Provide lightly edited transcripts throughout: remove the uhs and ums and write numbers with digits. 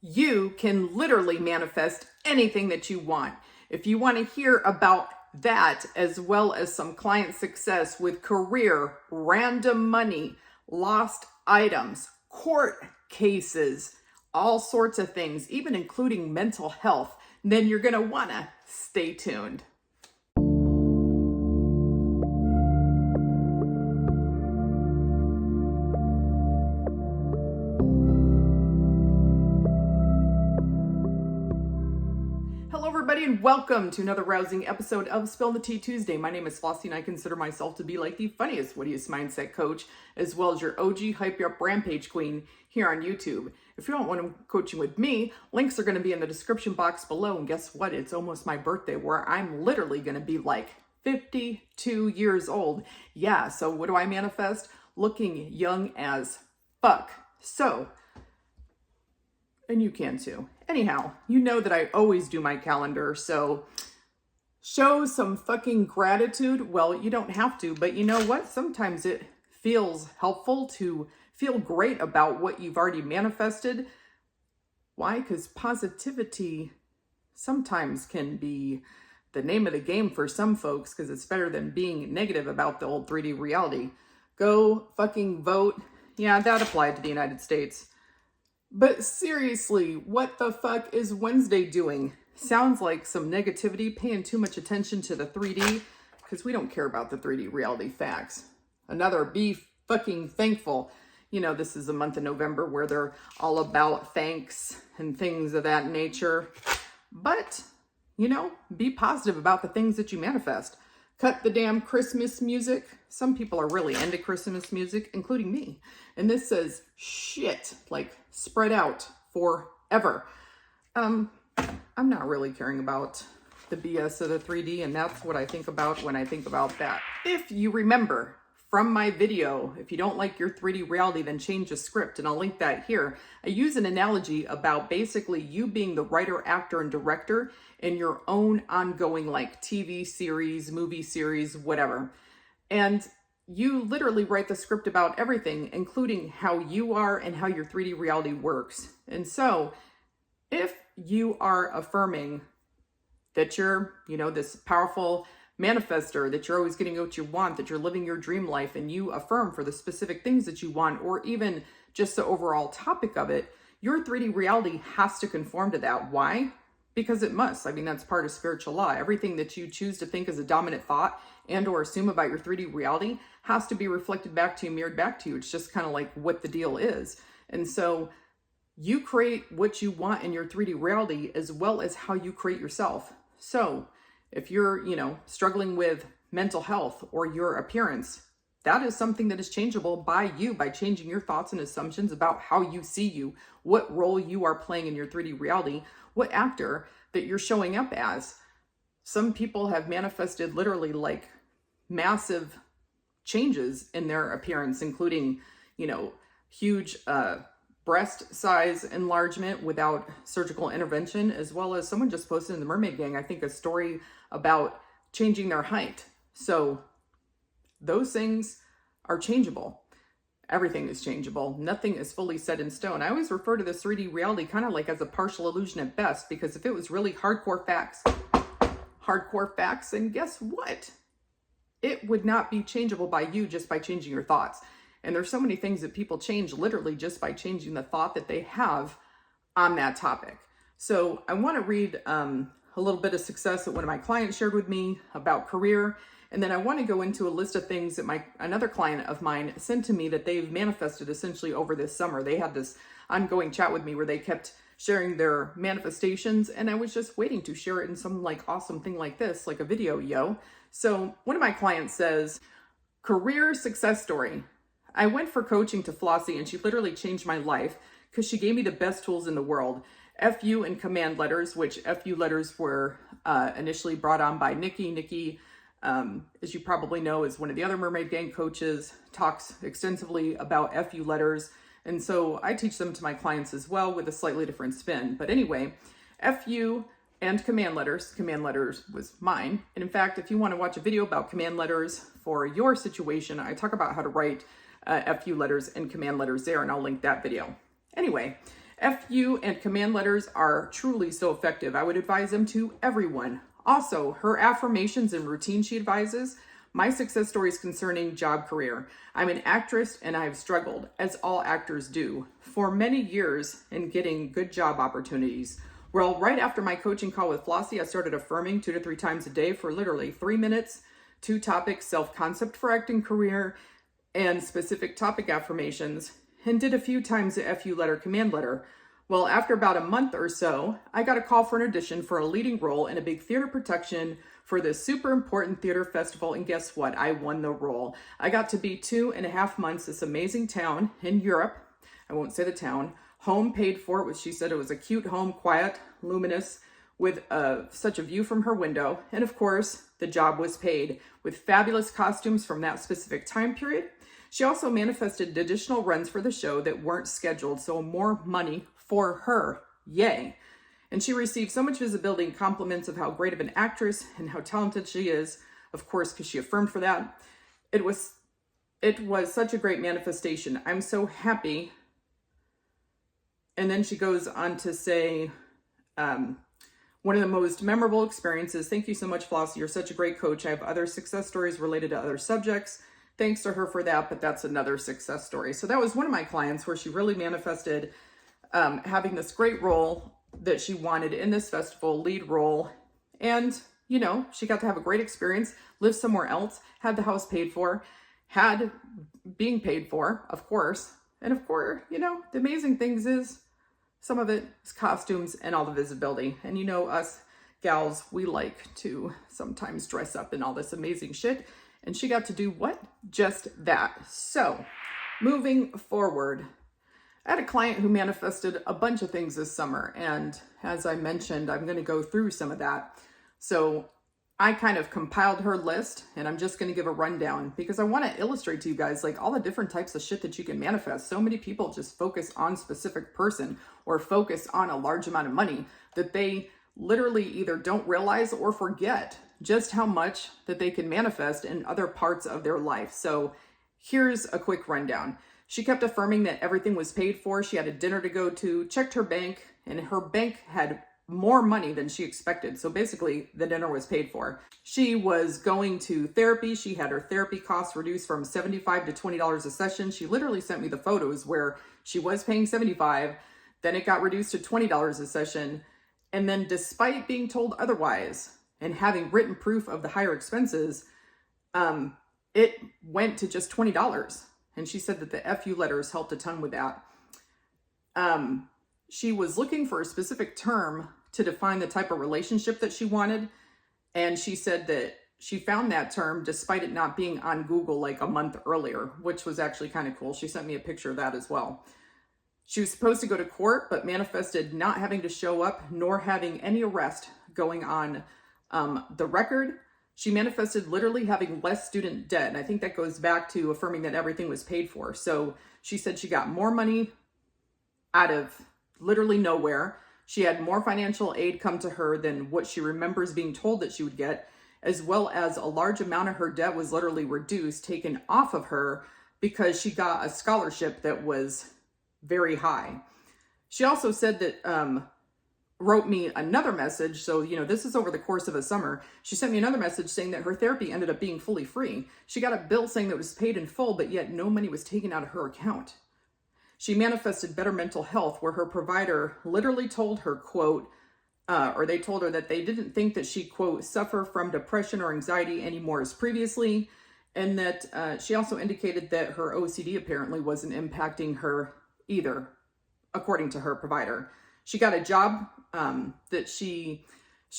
you can literally manifest anything that you want. If you want to hear about that, as well as some client success with career, random money, lost items, court cases, all sorts of things, even including mental health, then you're going to want to stay tuned. And welcome to another rousing episode of Spill the Tea Tuesday. My name is Flossie and I consider myself to be like the funniest, wittiest mindset coach, as well as your OG hype you up rampage queen here on YouTube. If you don't want coaching with me, links are going to be in the description box below. And guess what? It's almost my birthday where I'm literally going to be like 52 years old. Yeah, so what do I manifest? Looking young as fuck. So, and you can too. Anyhow, you know that I always do my calendar, so show some fucking gratitude. Well, you don't have to, but you know what? Sometimes it feels helpful to feel great about what you've already manifested. Why? Because positivity sometimes can be the name of the game for some folks, because it's better than being negative about the old 3D reality. Go fucking vote. Yeah, that applied to the United States. But seriously, what the fuck is Wednesday doing? Sounds like some negativity, paying too much attention to the 3D, because we don't care about the 3D reality facts. Another, be fucking thankful. You know, this is the month of November where they're all about thanks and things of that nature. But, you know, be positive about the things that you manifest. Cut the damn Christmas music. Some people are really into Christmas music, including me. And this says shit, like spread out forever. I'm not really caring about the BS of the 3D, and that's what I think about when I think about that. If you remember from my video, if you don't like your 3D reality, then change the script, and I'll link that here. I use an analogy about basically you being the writer, actor, and director in your own ongoing like TV series, movie series, whatever. And you literally write the script about everything, including how you are and how your 3D reality works. And so if you are affirming that you're, you know, this powerful manifestor, that you're always getting what you want, that you're living your dream life, and you affirm for the specific things that you want, or even just the overall topic of it, your 3D reality has to conform to that. Why? Because it must. I mean, that's part of spiritual law. Everything that you choose to think is a dominant thought and or assume about your 3D reality has to be reflected back to you, mirrored back to you. It's just kind of like what the deal is. And so you create what you want in your 3D reality as well as how you create yourself. So if you're, you know, struggling with mental health or your appearance, that is something that is changeable by you, by changing your thoughts and assumptions about how you see you, what role you are playing in your 3D reality, what actor that you're showing up as. Some people have manifested literally like massive changes in their appearance, including, you know, huge breast size enlargement without surgical intervention, as well as someone just posted in the Mermaid Gang, I think, a story about changing their height. So those things are changeable. Everything is changeable. Nothing is fully set in stone. I always refer to this 3D reality kind of like as a partial illusion at best, because if it was really hardcore facts, and guess what? It would not be changeable by you just by changing your thoughts. And there's so many things that people change literally just by changing the thought that they have on that topic. So I want to read a little bit of success that one of my clients shared with me about career. And then I want to go into a list of things that another client of mine sent to me that they've manifested essentially over this summer. They had this ongoing chat with me where they kept sharing their manifestations, and I was just waiting to share it in some like awesome thing like this, like a video, yo. So one of my clients says, career success story. I went for coaching to Flossie and she literally changed my life because she gave me the best tools in the world. FU and command letters, which FU letters were initially brought on by Nikki. Nikki, as you probably know, is one of the other Mermaid Gang coaches, talks extensively about FU letters. And so I teach them to my clients as well with a slightly different spin. But anyway, FU and command letters was mine. And in fact, if you want to watch a video about command letters for your situation, I talk about how to write FU letters and command letters there, and I'll link that video. Anyway, FU and command letters are truly so effective. I would advise them to everyone. Also, her affirmations and routine she advises, my success stories concerning job career. I'm an actress and I have struggled, as all actors do, for many years in getting good job opportunities. Well, right after my coaching call with Flossie, I started affirming 2 to 3 times a day for literally 3 minutes, 2 topics, self-concept for acting career, and specific topic affirmations, and did a few times the FU letter command letter. Well, after about a month or so, I got a call for an audition for a leading role in a big theater production for this super important theater festival, and guess what? I won the role. I got to be 2.5 months this amazing town in Europe. I won't say the town. Home paid for it, which she said it was a cute home, quiet, luminous, with such a view from her window. And of course, the job was paid with fabulous costumes from that specific time period. She also manifested additional runs for the show that weren't scheduled, so more money for her. Yay. And she received so much visibility and compliments of how great of an actress and how talented she is, of course, because she affirmed for that. It was such a great manifestation. I'm so happy. And then she goes on to say, one of the most memorable experiences. Thank you so much, Flossie. You're such a great coach. I have other success stories related to other subjects. Thanks to her for that, but that's another success story. So that was one of my clients where she really manifested having this great role that she wanted in this festival, lead role. And, you know, she got to have a great experience, live somewhere else, had the house paid for, had being paid for, of course. And of course, you know, the amazing things is some of it is costumes and all the visibility. And you know, us gals, we like to sometimes dress up in all this amazing shit. And she got to do what? Just that. So moving forward, I had a client who manifested a bunch of things this summer. And as I mentioned, I'm going to go through some of that. So I kind of compiled her list and I'm just going to give a rundown because I want to illustrate to you guys like all the different types of shit that you can manifest. So many people just focus on a specific person or focus on a large amount of money that they literally either don't realize or forget just how much that they can manifest in other parts of their life. So here's a quick rundown. She kept affirming that everything was paid for. She had a dinner to go to, checked her bank, and her bank had more money than she expected. So basically the dinner was paid for. She was going to therapy. She had her therapy costs reduced from $75 to $20 a session. She literally sent me the photos where she was paying $75, then it got reduced to $20 a session. And then despite being told otherwise and having written proof of the higher expenses, it went to just $20. And she said that the FU letters helped a ton with that. She was looking for a specific term to define the type of relationship that she wanted. And she said that she found that term despite it not being on Google like a month earlier, which was actually kind of cool. She sent me a picture of that as well. She was supposed to go to court, but manifested not having to show up nor having any arrest going on the record. She manifested literally having less student debt. And I think that goes back to affirming that everything was paid for. So she said she got more money out of literally nowhere. She had more financial aid come to her than what she remembers being told that she would get, as well as a large amount of her debt was literally reduced, taken off of her because she got a scholarship that was very high. She also said that, wrote me another message. So, you know, this is over the course of a summer. She sent me another message saying that her therapy ended up being fully free. She got a bill saying that it was paid in full, but yet no money was taken out of her account. She manifested better mental health where her provider literally told her, quote, or they told her that they didn't think that she, quote, suffer from depression or anxiety anymore as previously. And that she also indicated that her OCD apparently wasn't impacting her either, according to her provider. She got a job that she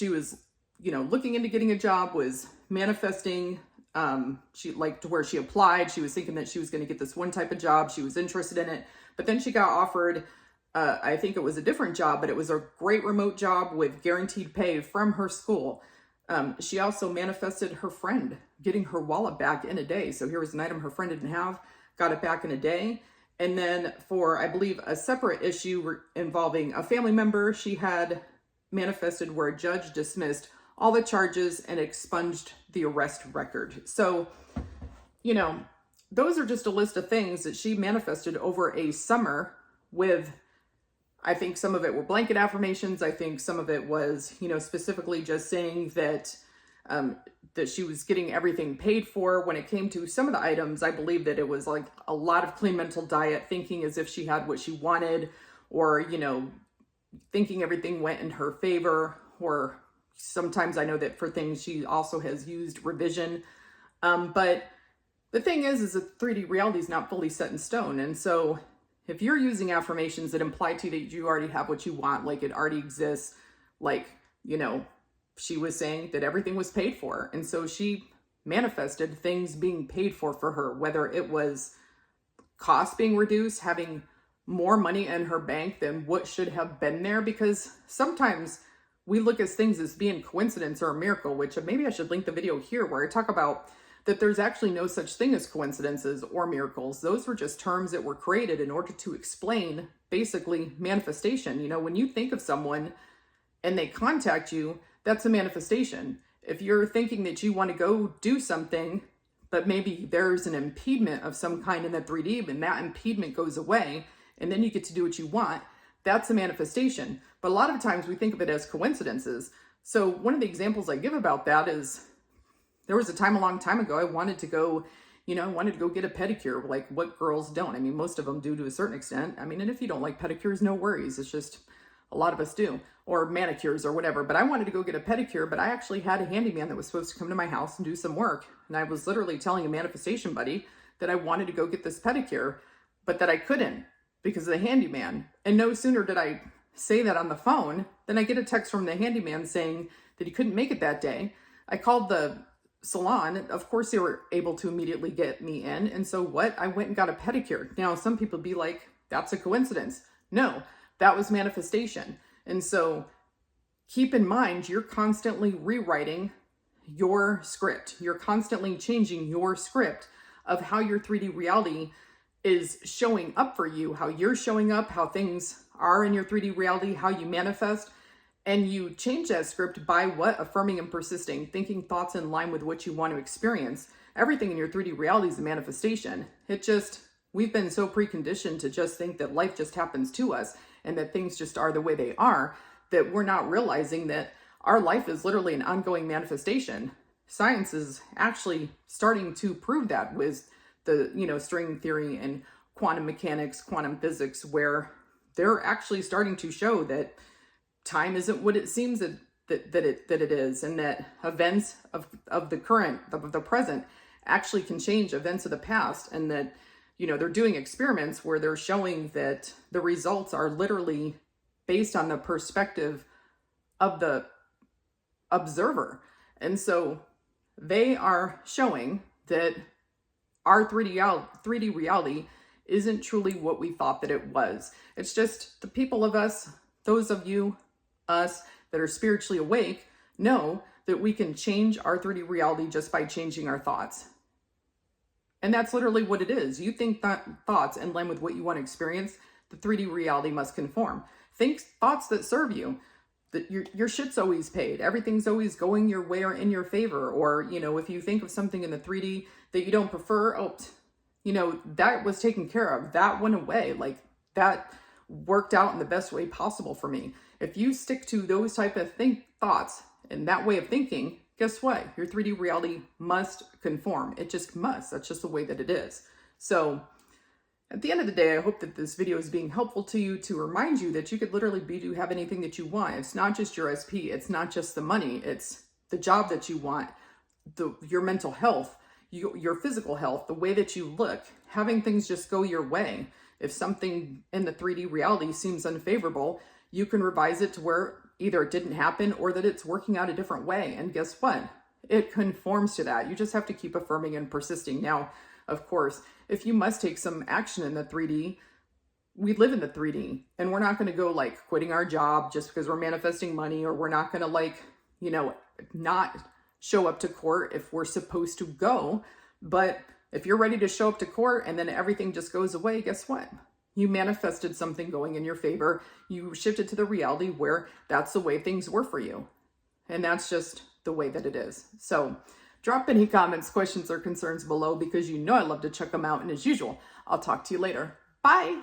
was, you know, looking into getting a job, was manifesting. She like to where she applied. She was thinking that she was going to get this one type of job. She was interested in it. But then she got offered, I think it was a different job, but it was a great remote job with guaranteed pay from her school. She also manifested her friend getting her wallet back in a day. So here was an item her friend didn't have, got it back in a day. And then for, I believe, a separate issue involving a family member, she had manifested where a judge dismissed all the charges and expunged the arrest record. So, you know, those are just a list of things that she manifested over a summer with I think some of it were blanket affirmations. I think some of it was, specifically just saying that that she was getting everything paid for. When it came to some of the items, I believe that it was like a lot of clean mental diet, thinking as if she had what she wanted, or, thinking everything went in her favor. Or sometimes I know that for things she also has used revision. But the thing is that 3D reality is not fully set in stone. And so if you're using affirmations that imply to you that you already have what you want, like it already exists, like, she was saying that everything was paid for. And so she manifested things being paid for her, whether it was costs being reduced, having more money in her bank than what should have been there. Because sometimes we look at things as being coincidence or a miracle, which maybe I should link the video here where I talk about that there's actually no such thing as coincidences or miracles. Those were just terms that were created in order to explain basically manifestation. When you think of someone and they contact you, that's a manifestation. If you're thinking that you want to go do something, but maybe there's an impediment of some kind in the 3D, and that impediment goes away, and then you get to do what you want, that's a manifestation. But a lot of times we think of it as coincidences. So one of the examples I give about that is, there was a time a long time ago, I wanted to go get a pedicure, like what girls don't. I mean, most of them do to a certain extent. I mean, and if you don't like pedicures, no worries. It's just a lot of us do, or manicures or whatever. But I wanted to go get a pedicure, but I actually had a handyman that was supposed to come to my house and do some work. And I was literally telling a manifestation buddy that I wanted to go get this pedicure, but that I couldn't because of the handyman. And no sooner did I say that on the phone than I get a text from the handyman saying that he couldn't make it that day. I called the salon. Of course, they were able to immediately get me in. And so what? I went and got a pedicure. Now, some people be like, that's a coincidence. No, that was manifestation. And so keep in mind, you're constantly rewriting your script. You're constantly changing your script of how your 3D reality is showing up for you, how you're showing up, how things are in your 3D reality, how you manifest. And you change that script by what? Affirming and persisting, thinking thoughts in line with what you want to experience. Everything in your 3D reality is a manifestation. We've been so preconditioned to just think that life just happens to us and that things just are the way they are, that we're not realizing that our life is literally an ongoing manifestation. Science is actually starting to prove that with the, string theory and quantum mechanics, quantum physics, where they're actually starting to show that time isn't what it seems that it is, and that events of the present actually can change events of the past, and that, they're doing experiments where they're showing that the results are literally based on the perspective of the observer. And so they are showing that our 3D reality isn't truly what we thought that it was. It's just the people of us, those of you, us that are spiritually awake, know that we can change our 3D reality just by changing our thoughts. And that's literally what it is. You think thoughts in line with what you want to experience, the 3D reality must conform. Think thoughts that serve you. That your shit's always paid. Everything's always going your way or in your favor. Or, if you think of something in the 3D that you don't prefer, that was taken care of. That went away. Like, that worked out in the best way possible for me. If you stick to those type of thoughts and that way of thinking, guess what? Your 3D reality must conform. It just must. That's just the way that it is. So at the end of the day, I hope that this video is being helpful to you, to remind you that you could literally have anything that you want. It's not just your SP. It's not just the money. It's the job that you want, your mental health, your physical health, the way that you look, having things just go your way. If something in the 3D reality seems unfavorable, you can revise it to where either it didn't happen or that it's working out a different way. And guess what? It conforms to that. You just have to keep affirming and persisting. Now, of course, if you must take some action in the 3D, we live in the 3D, and we're not going to go like quitting our job just because we're manifesting money, or we're not going to not show up to court if we're supposed to go. But if you're ready to show up to court and then everything just goes away, guess what? You manifested something going in your favor. You shifted to the reality where that's the way things were for you. And that's just the way that it is. So drop any comments, questions, or concerns below, because I love to check them out. And as usual, I'll talk to you later. Bye.